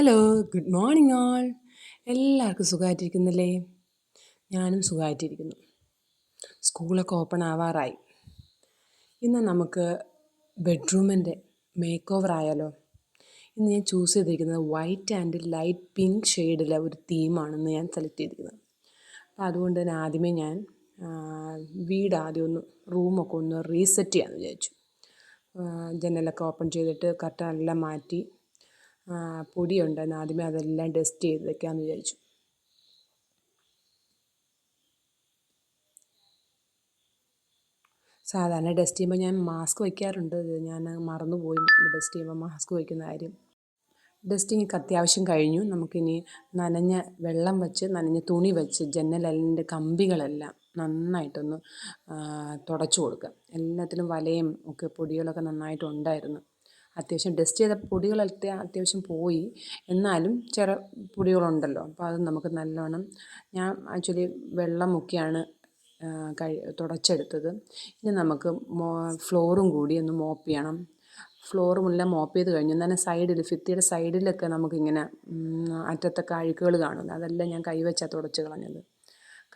Hello, good morning all. എല്ലാവർക്കും സുഖമായിട്ടിരിക്കുന്നില്ലേ? ഞാനും സുഖമായിട്ടിരിക്കുന്നു. സ്കൂളൊക്കെ ഓപ്പൺ ആവാറായി. ഇന്ന് നമുക്ക് ബെഡ്റൂമിൻ്റെ മേക്ക് ഓവർ ആയാലോ? ഇന്ന് ഞാൻ ചൂസ് ചെയ്തിരിക്കുന്നത് വൈറ്റ് ആൻഡ് ലൈറ്റ് പിങ്ക് ഷെയ്ഡിലെ ഒരു തീമാണെന്ന് ഞാൻ സെലക്ട് ചെയ്തിരിക്കുന്നത്. അപ്പോൾ അതുകൊണ്ട് തന്നെ ആദ്യമേ ഞാൻ വീട് ആദ്യം ഒന്ന് റൂമൊക്കെ ഒന്ന് റീസെറ്റ് ചെയ്യാമെന്ന് വിചാരിച്ചു. ജനലൊക്കെ ഓപ്പൺ ചെയ്തിട്ട് കർട്ടനെല്ലാം മാറ്റി പൊടിയുണ്ടെന്ന് ആദ്യമേ അതെല്ലാം ഡസ്റ്റ് ചെയ്ത് വെക്കാമെന്ന് വിചാരിച്ചു. സാധാരണ ഡസ്റ്റ് ചെയ്യുമ്പോൾ ഞാൻ മാസ്ക് വയ്ക്കാറുണ്ട്. ഞാൻ മറന്നുപോയി ഡസ്റ്റ് ചെയ്യുമ്പോൾ മാസ്ക് വയ്ക്കുന്ന കാര്യം. ഡസ്റ്റിങ്ങൊക്കെ അത്യാവശ്യം കഴിഞ്ഞു. നമുക്കിനി നനഞ്ഞ വെള്ളം വെച്ച് നനഞ്ഞ തുണി വെച്ച് ജനലിൻ്റെ കമ്പികളെല്ലാം നന്നായിട്ടൊന്ന് തുടച്ചു കൊടുക്കുക. എല്ലാത്തിലും വലയും ഒക്കെ പൊടികളൊക്കെ നന്നായിട്ടുണ്ടായിരുന്നു. അത്യാവശ്യം ഡസ്റ്റ് ചെയ്ത പൊടികളൊക്കെ അത്യാവശ്യം പോയി, എന്നാലും ചില പൊടികളുണ്ടല്ലോ. അപ്പോൾ അത് നമുക്ക് നല്ലോണം, ഞാൻ ആക്ച്വലി വെള്ളം മുക്കിയാണ് തുടച്ചെടുത്തത്. ഇനി നമുക്ക് ഫ്ലോറും കൂടി ഒന്ന് മോപ്പ് ചെയ്യണം. ഫ്ലോറുമെല്ലാം മോപ്പ് ചെയ്ത് കഴിഞ്ഞു. എന്നാൽ സൈഡിൽ ഭിത്തിയുടെ സൈഡിലൊക്കെ നമുക്കിങ്ങനെ അറ്റത്തൊക്കെ അഴുക്കുകൾ കാണുന്നു. അതെല്ലാം ഞാൻ കൈവച്ചാണ് തുടച്ച് കളഞ്ഞത്.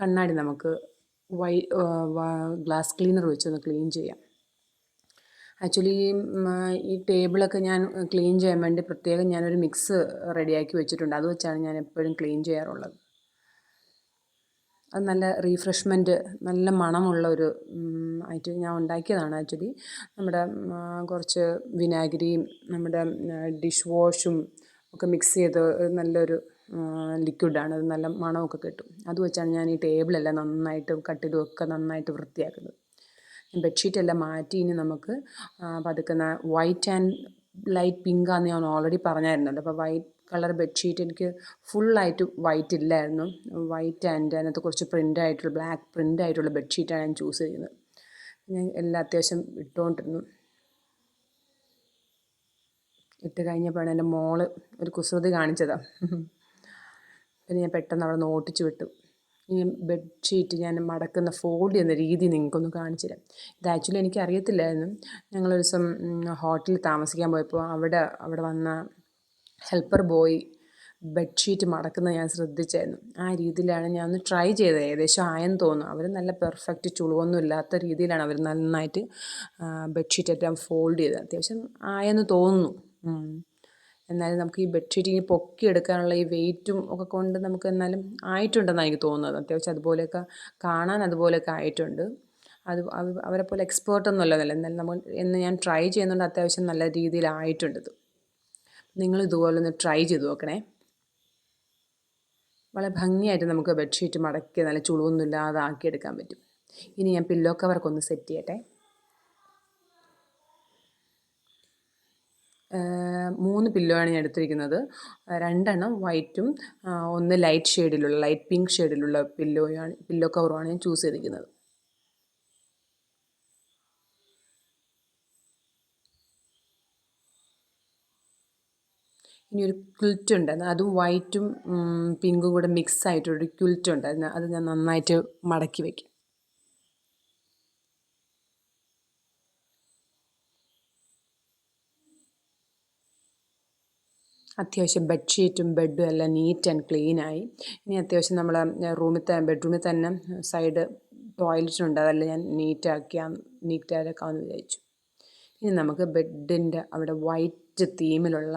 കണ്ണാടി നമുക്ക് ഗ്ലാസ് ക്ലീനർ വെച്ചൊന്ന് ക്ലീൻ ചെയ്യാം. ആക്ച്വലി ഈ ടേബിളൊക്കെ ഞാൻ ക്ലീൻ ചെയ്യാൻ വേണ്ടി പ്രത്യേകം ഞാനൊരു മിക്സ് റെഡിയാക്കി വെച്ചിട്ടുണ്ട്. അത് വെച്ചാണ് ഞാൻ എപ്പോഴും ക്ലീൻ ചെയ്യാറുള്ളത്. അത് നല്ല റീഫ്രഷ്മെൻറ്റ്, നല്ല മണമുള്ള ഒരു ആയിട്ട് ഞാൻ ഉണ്ടാക്കിയതാണ്. ആക്ച്വലി നമ്മുടെ കുറച്ച് വിനാഗിരിയും നമ്മുടെ ഡിഷ് വാഷും ഒക്കെ മിക്സ് ചെയ്ത് നല്ലൊരു ലിക്വിഡാണ്. അത് നല്ല മണമൊക്കെ കിട്ടും. അത് വെച്ചാണ് ഞാൻ ഈ ടേബിളെല്ലാം നന്നായിട്ട് കട്ടിലും ഒക്കെ നന്നായിട്ട് വൃത്തിയാക്കുന്നത്. ബെഡ്ഷീറ്റെല്ലാം മാറ്റി ഇനി നമുക്ക് പതുക്കെ വൈറ്റ് ആൻഡ് ലൈറ്റ് പിങ്കാന്ന് ഞാൻ ഓൾറെഡി പറഞ്ഞായിരുന്നല്ലോ. അപ്പോൾ വൈറ്റ് കളർ ബെഡ്ഷീറ്റ് എനിക്ക് ഫുള്ളായിട്ട് വൈറ്റ് ഇല്ലായിരുന്നു. വൈറ്റ് ആൻഡ് അതിനകത്ത് കുറച്ച് പ്രിൻ്റായിട്ടുള്ള ബ്ലാക്ക് പ്രിൻ്റായിട്ടുള്ള ബെഡ്ഷീറ്റാണ് ഞാൻ ചൂസ് ചെയ്യുന്നത്. ഞാൻ എല്ലാം അത്യാവശ്യം ഇട്ടുകൊണ്ടിരുന്നു. ഇട്ട് കഴിഞ്ഞപ്പോഴാണ് എൻ്റെ മോള് ഒരു കുസൃതി കാണിച്ചതാണ്. പിന്നെ ഞാൻ പെട്ടെന്ന് അവിടെ നിന്ന് ഓട്ടിച്ച് വിട്ടു. ഈ ബെഡ്ഷീറ്റ് ഞാൻ മടക്കുന്ന ഫോൾഡ് ചെയ്യുന്ന രീതി നിങ്ങൾക്കൊന്ന് കാണിച്ചു തരാം. ഇത് ആക്ച്വലി എനിക്ക് അറിയത്തില്ലായിരുന്നു. ഞങ്ങളൊരു ദിവസം ഹോട്ടലിൽ താമസിക്കാൻ പോയപ്പോൾ അവിടെ വന്ന ഹെൽപ്പർ ബോയ് ബെഡ്ഷീറ്റ് മടക്കുന്നത് ഞാൻ ശ്രദ്ധിച്ചായിരുന്നു. ആ രീതിയിലാണ് ഞാൻ ഒന്ന് ട്രൈ ചെയ്തത്. ഏകദേശം ആയെന്ന് തോന്നുന്നു. അവർ നല്ല പെർഫെക്റ്റ് ചുളിവൊന്നും ഇല്ലാത്ത രീതിയിലാണ് അവർ നന്നായിട്ട് ബെഡ്ഷീറ്റെല്ലാം ഫോൾഡ് ചെയ്തത്. അത്യാവശ്യം ആയെന്ന് തോന്നുന്നു. എന്നാലും നമുക്ക് ഈ ബെഡ്ഷീറ്റ് ഇനി പൊക്കിയെടുക്കാനുള്ള ഈ വെയിറ്റും ഒക്കെ കൊണ്ട് നമുക്ക് എന്നാലും ആയിട്ടുണ്ടെന്നാണ് എനിക്ക് തോന്നുന്നത്. അത്യാവശ്യം അതുപോലെയൊക്കെ കാണാൻ അതുപോലെയൊക്കെ ആയിട്ടുണ്ട്. അവരെ പോലെ എക്സ്പേർട്ടൊന്നും അല്ലതല്ല, എന്നാലും ഞാൻ ട്രൈ ചെയ്യുന്നുണ്ട്. അത്യാവശ്യം നല്ല രീതിയിലായിട്ടുണ്ട്. നിങ്ങൾ ഇതുപോലെ ഒന്ന് ട്രൈ ചെയ്ത് നോക്കണേ. വളരെ ഭംഗിയായിട്ട് നമുക്ക് ബെഡ്ഷീറ്റ് മടക്കി നല്ല ചുളിവൊന്നും ഇല്ലാതെ ആക്കിയെടുക്കാൻ പറ്റും. ഇനി ഞാൻ പില്ലോ കവറൊക്കെ ഒന്ന് സെറ്റ് ചെയ്യട്ടെ. 3 പില്ലോയാണ് ഞാൻ എടുത്തിരിക്കുന്നത്. 2 വൈറ്റും 1 ലൈറ്റ് ഷെയ്ഡിലുള്ള ലൈറ്റ് പിങ്ക് ഷെയ്ഡിലുള്ള പില്ലോ കവറുമാണ് ഞാൻ ചൂസ് ചെയ്തിരിക്കുന്നത്. ഇനി ഒരു ക്വിൽറ്റ് ഉണ്ട്, അതും വൈറ്റും പിങ്കും കൂടെ മിക്സ് ആയിട്ടൊരു ക്വിൽറ്റ് ഉണ്ട്. അത് ഞാൻ നന്നായിട്ട് മടക്കി വയ്ക്കും. അത്യാവശ്യം ബെഡ്ഷീറ്റും ബെഡും എല്ലാം നീറ്റ് ആൻഡ് ക്ലീനായി. ഇനി അത്യാവശ്യം നമ്മളെ ബെഡ്റൂമിൽ തന്നെ സൈഡ് ടോയ്ലറ്റുണ്ട്. അതെല്ലാം ഞാൻ നീറ്റാക്കാമെന്ന് വിചാരിച്ചു. ഇനി നമുക്ക് ബെഡിൻ്റെ അവിടെ വൈറ്റ് തീമിലുള്ള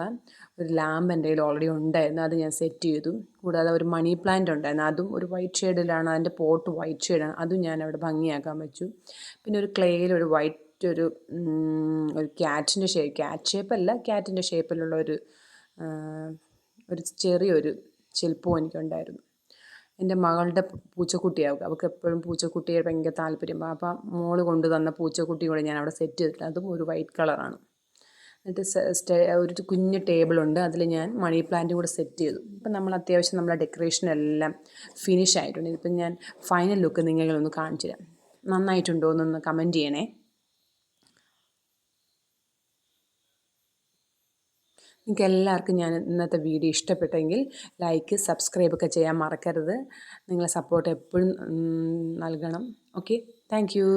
ഒരു ലാമ്പ് എൻ്റെ കയ്യിൽ ഓൾറെഡി ഉണ്ടായിരുന്നു. അത് ഞാൻ സെറ്റ് ചെയ്തു. കൂടാതെ ഒരു മണി പ്ലാന്റ് ഉണ്ടായിരുന്നു. അതും ഒരു വൈറ്റ് ഷെയ്ഡിലാണ്. അതിൻ്റെ പോട്ട് വൈറ്റ് ഷെയ്ഡാണ്. അതും ഞാൻ അവിടെ ഭംഗിയാക്കാൻ വെച്ചു. പിന്നെ ഒരു ക്ലേയിൽ ഒരു വൈറ്റ് ഒരു ക്യാറ്റ് ഷേപ്പല്ല, ക്യാറ്റിൻ്റെ ഷേപ്പിലുള്ള ഒരു ചെറിയൊരു ശില്പവും എനിക്കുണ്ടായിരുന്നു. എൻ്റെ മകളുടെ പൂച്ചക്കുട്ടിയാവും. അവൾക്ക് എപ്പോഴും പൂച്ചക്കുട്ടിയെ ഭയങ്കര താല്പര്യം. അപ്പം മോള് കൊണ്ട് തന്ന പൂച്ചക്കുട്ടി കൂടെ ഞാൻ അവിടെ സെറ്റ് ചെയ്തിട്ടുണ്ട്. അതും ഒരു വൈറ്റ് കളറാണ്. എന്നിട്ട് ഒരു കുഞ്ഞ് ടേബിളുണ്ട്. അതിൽ ഞാൻ മണി പ്ലാന്റ് കൂടെ സെറ്റ് ചെയ്തു. ഇപ്പം നമ്മൾ അത്യാവശ്യം നമ്മളെ ഡെക്കറേഷനെല്ലാം ഫിനിഷ് ആയിട്ടുണ്ട്. ഇതിപ്പം ഞാൻ ഫൈനൽ ലുക്ക് നിങ്ങളൊന്ന് കാണിച്ചു തരാം. നന്നായിട്ടുണ്ടോ എന്നൊന്ന് കമൻറ്റ് ചെയ്യണേ. നിങ്ങൾക്ക് എല്ലാവർക്കും ഞാൻ ഇന്നത്തെ വീഡിയോ ഇഷ്ടപ്പെട്ടെങ്കിൽ ലൈക്ക് സബ്സ്ക്രൈബൊക്കെ ചെയ്യാൻ മറക്കരുത്. നിങ്ങളെ സപ്പോർട്ട് എപ്പോഴും നൽകണം. Okay, thank you.